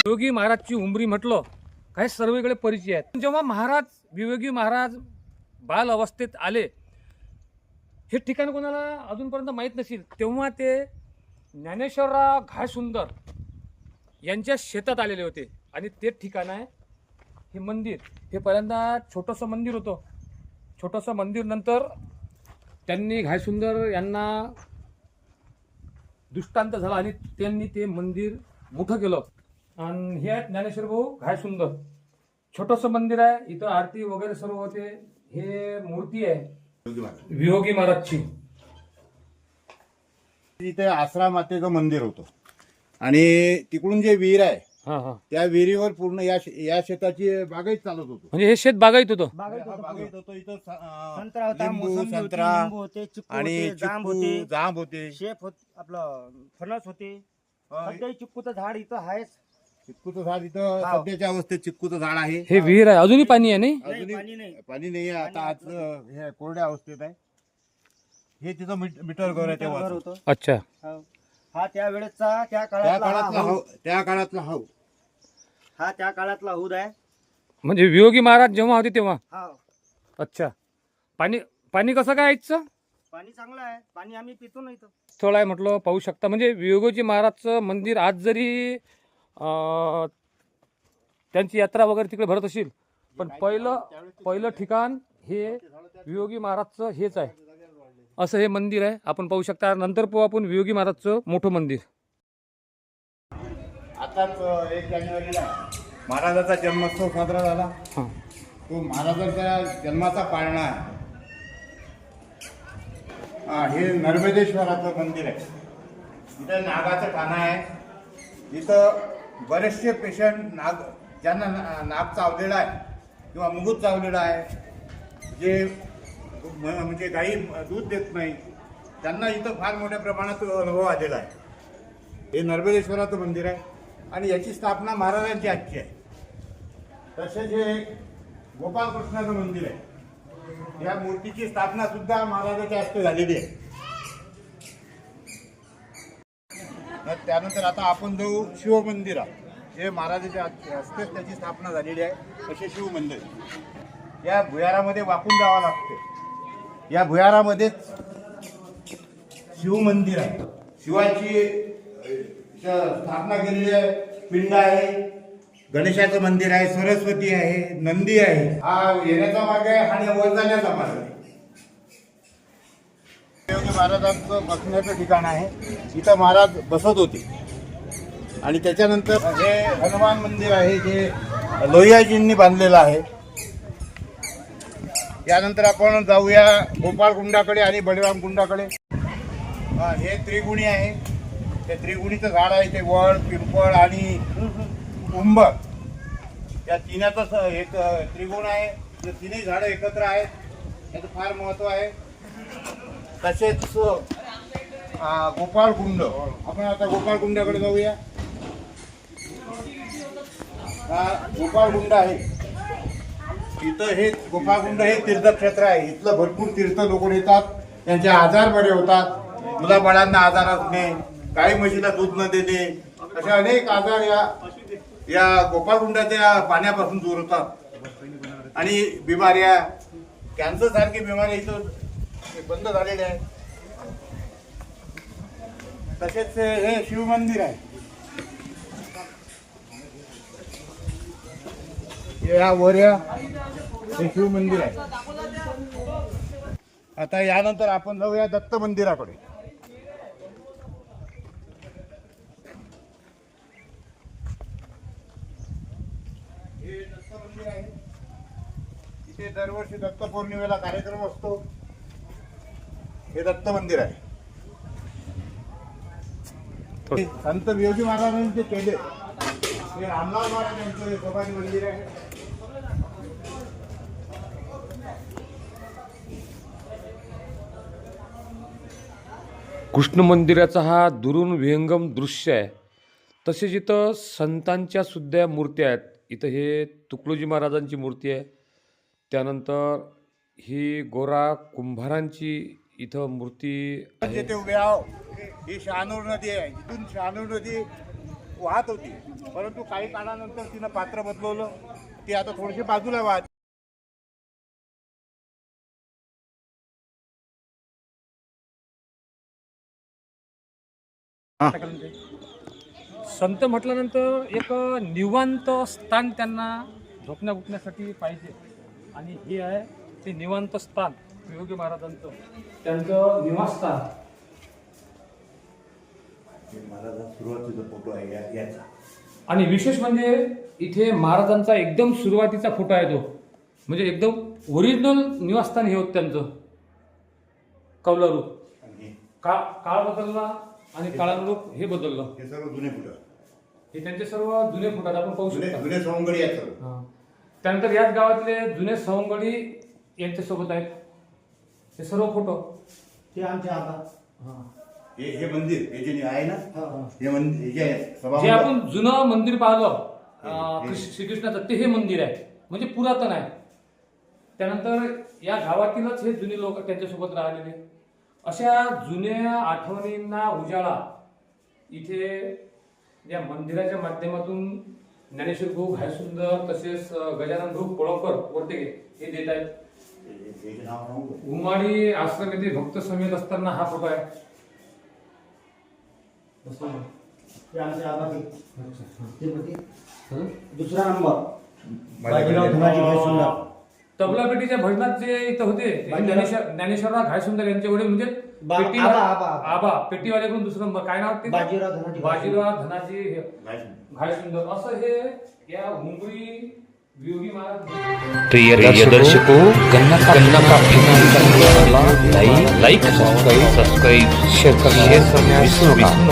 वियोगी महाराजची उंबरी म्हटलं काय सर्वीकडे परिचय आहे. जेव्हा महाराज वियोगी महाराज बाल अवस्थेत आले, हे ठिकाण कोणाला अजूनपर्यंत माहीत नसेल, तेव्हा ते ज्ञानेश्वरराव घायसुंदर यांच्या शेतात आलेले होते. आणि ते ठिकाण आहे हे मंदिर. हे पहिल्यांदा छोटंसं मंदिर होतं. छोटंसं मंदिर नंतर त्यांनी घायसुंदर यांना दृष्टांत झाला आणि त्यांनी ते मंदिर मोठं केलं. आणि हे आहेत ज्ञानेश्वर भाऊ घायसुंदर. छोटंसं मंदिर आहे, इथं आरती वगैरे सर्व होते. हे मूर्ती आहे वियोगी महाराजची. इथे आसरा मातेचं मंदिर होतं आणि तिकडून जे विहीर आहे त्या विहिरीवर पूर्ण या शेताची बागायत चालत होतो. म्हणजे हे शेत बागायत होतं. बागायत होतो. इथं संत्रा होता, लिंबू, मोसंबी होती, संत्रा लिंबू होते, चिक्कू आणि होते, जांब चिक्कू होते, जांब होते. शेप होत आपलं फणस होते. सध्या चिक्कूचं झाड इथं आहेच. चिक्कूचं झाड इथं सध्याच्या अवस्थेत चिक्कूचं झाड आहे. हे विहीर आहे, अजूनही पाणी आहे नाही. नाही, पाणी नाही. पाणी नाही आहे आता. आज हे कोरड्या अवस्थेत आहे. हे तिथं मीटर घर आहे घर तेव्हा. होतं. अच्छा. हो. हा त्या वेळेचा त्या त्या काळातला काळातला हौद. त्या काळातला हौ. हा त्या काळातला हौद आहे. म्हणजे वियोगी महाराज जेव्हा होते तेव्हा. हा अच्छा. पाणी पाणी कसं काय यायचं? पाणी चांगलं आहे. पाणी आम्ही पितो ना इथं. स्थळ आहे म्हटलं, पाहू शकता. म्हणजे वियोगी महाराजचं मंदिर आज जरी त्यांची यात्रा वगैरे तिकडे भरत असेल, पण पहिलं ठिकाण हे वियोगी महाराजचं हेच आहे. असं हे मंदिर आहे, आपण पाहू शकता. नंतर पाहू आपण वियोगी महाराजचं मोठं मंदिर. आताच 1 जानेवारीला महाराजाचा जन्मोत्सव साजरा झाला. हां. तो महाराजांच्या जन्माचा पाळणा आहे. हे नर्मदेश्वराचं मंदिर आहे. इथं नागाचं ठाणं आहे. इथं बरेचसे पेशंट ज्यांना नाग चावलेला आहे किंवा मुंगूस चावलेला आहे, जे म्हणजे गाई दूध देत नाही, त्यांना इथं फार मोठ्या प्रमाणात अनुभव आलेला आहे. हे नर्मदेश्वराचं मंदिर आहे आणि याची स्थापना महाराजांची आजची आहे. तसेच हे गोपालकृष्णाचं मंदिर आहे. या मूर्तीची स्थापना सुद्धा महाराजांच्या हस्ते झालेली आहे. त्यानंतर आता आपण जाऊ शिवमंदिरात. हे महाराजांच्या हस्तेच त्याची स्थापना झालेली आहे. असे शिवमंदिर या भुयारामध्ये वाकून जावं लागते. या भुयारामध्येच शिवमंदिर आहे. शिवाची स्थापना केलेली आहे. पिंड आहे, गणेशाचं मंदिर आहे, सरस्वती आहे, नंदी आहे. हा येण्याचा मार्ग आहे आणि वर जाण्याचा मार्ग आहे. वियोगी महाराजांचं बसण्याचं ठिकाण आहे. इथं महाराज बसत होते. आणि त्याच्यानंतर हे हनुमान मंदिर आहे, जे लोहियाजींनी बांधलेलं आहे. यानंतर आपण जाऊया गोपाळकुंडाकडे आणि बळीराम कुंडाकडे. हे त्रिगुणी आहे. ते त्रिगुणीचं झाड आहे. ते वड, पिंपळ आणि उंबर या तिन्याचं एक त्रिगुण आहे. ते तिन्ही झाडं एकत्र आहेत. याचं फार महत्त्व आहे. तसेच गोपाळकुंड. आपण आता गोपाळकुंडाकडे जाऊया. हा गोपाळकुंड आहे. इथं हे गोपाळकुंड हे तीर्थक्षेत्र आहे. इथलं भरपूर तीर्थ लोक येतात. त्यांचे आजार बरे होतात. मुलाबाळांना आजार असणे, गाई म्हशीला दूध न देणे, असे अनेक आजार या गोपाळकुंडाच्या पाण्यापासून दूर होतात. आणि बिमाऱ्या, कॅन्सर सारखी बिमाऱ्या इथं बंद झालेल्या आहेत. तसेच हे शिवमंदिर आहे. या वऱ्या हे शिवमंदिर आहे. आता यानंतर आपण जाऊया दत्त मंदिराकडे. हे दत्त मंदिर आहे. इथे दरवर्षी दत्त पौर्णिमेला कार्यक्रम असतो. हे दत्त मंदिर आहे. संत वियोगी महाराजांनी ते केले. हे रामलाल महाराज यांचं समाधी मंदिर आहे. कृष्ण मंदिराचा हा दुरून विहंगम दृश्य आहे. तसेच इथं संतांच्या सुद्धा मूर्त्या आहेत. इथं हे तुकडोजी महाराजांची मूर्ती आहे. त्यानंतर ही गोरा कुंभारांची इथं मूर्ती आहे. ते उभे आहो. ही शहानूर नदी आहे. इथून शहानूर नदी वाहत होती, परंतु काही काळानंतर तिनं पात्र बदलवलं, ती आता थोडीशी बाजूला वाहत. संत म्हटल्यानंतर एक निवांत स्थान त्यांना झोपण्या उठण्यासाठी पाहिजे, आणि हे आहे ते निवांत स्थान विवेकी महाराजांचं, त्यांचं निवासस्थान. महाराजा सुरुवातीचा फोटो आहे याचा. आणि विशेष म्हणजे इथे महाराजांचा एकदम सुरुवातीचा फोटो आहे तो, म्हणजे एकदम ओरिजिनल निवासस्थान हे होतं त्यांचं. कौलारू काळ बदलला आणि काळानुरूप हे बदललं. हे सर्व जुने फोटो, हे त्यांचे सर्व जुने फोटो आपण पाहू शकतो. जुने सवंगडी आहेत सर्व. हा. त्यानंतर याच गावातले जुने सवंगडी यांच्यासोबत आहेत हे सर्व फोटो. ते आमचे आबा. हा. हे मंदिर हे जे आहे ना, हे मंदिर हे जे आहे जे सभामंडप. आपण जुनं मंदिर पाहिलं हे. श्रीकृष्णाचं, ते हे मंदिर आहे, म्हणजे पुरातन आहे. त्यानंतर या गावातीलच हे जुने लोक त्यांच्यासोबत राहिलेले. अशा जुन्या आठवणींना उजाळा इथे या मंदिराच्या माध्यमातून ज्ञानेश्वर भाऊ घायसुंदर तसेच गजानन भाऊ कोळंबकर वरते हे देत आहेत. हे नाव सांगू. उमाडी आश्रम येथे भक्त समेत असताना हा फोटो आहे. ते आमचे आबा ते. ते होते. हं? दुसरा नंबर बाजीराव धनाजी घायसुंदर. तबला पेटीच्या भजनात जे इथं होते ते ज्ञानेश्वरराव घायसुंदर यांचे वडील, म्हणजे आबा पेटीवाल्याकडून दुसरा नंबर. काय नाव ते? बाजीराव धनाजी घायसुंदर. असं हे या हुंबरी वियोगी महाराज. प्रिय दर्शकों, गन्ना का लाइक सब्सक्राइब शेयर करना विसरू नका.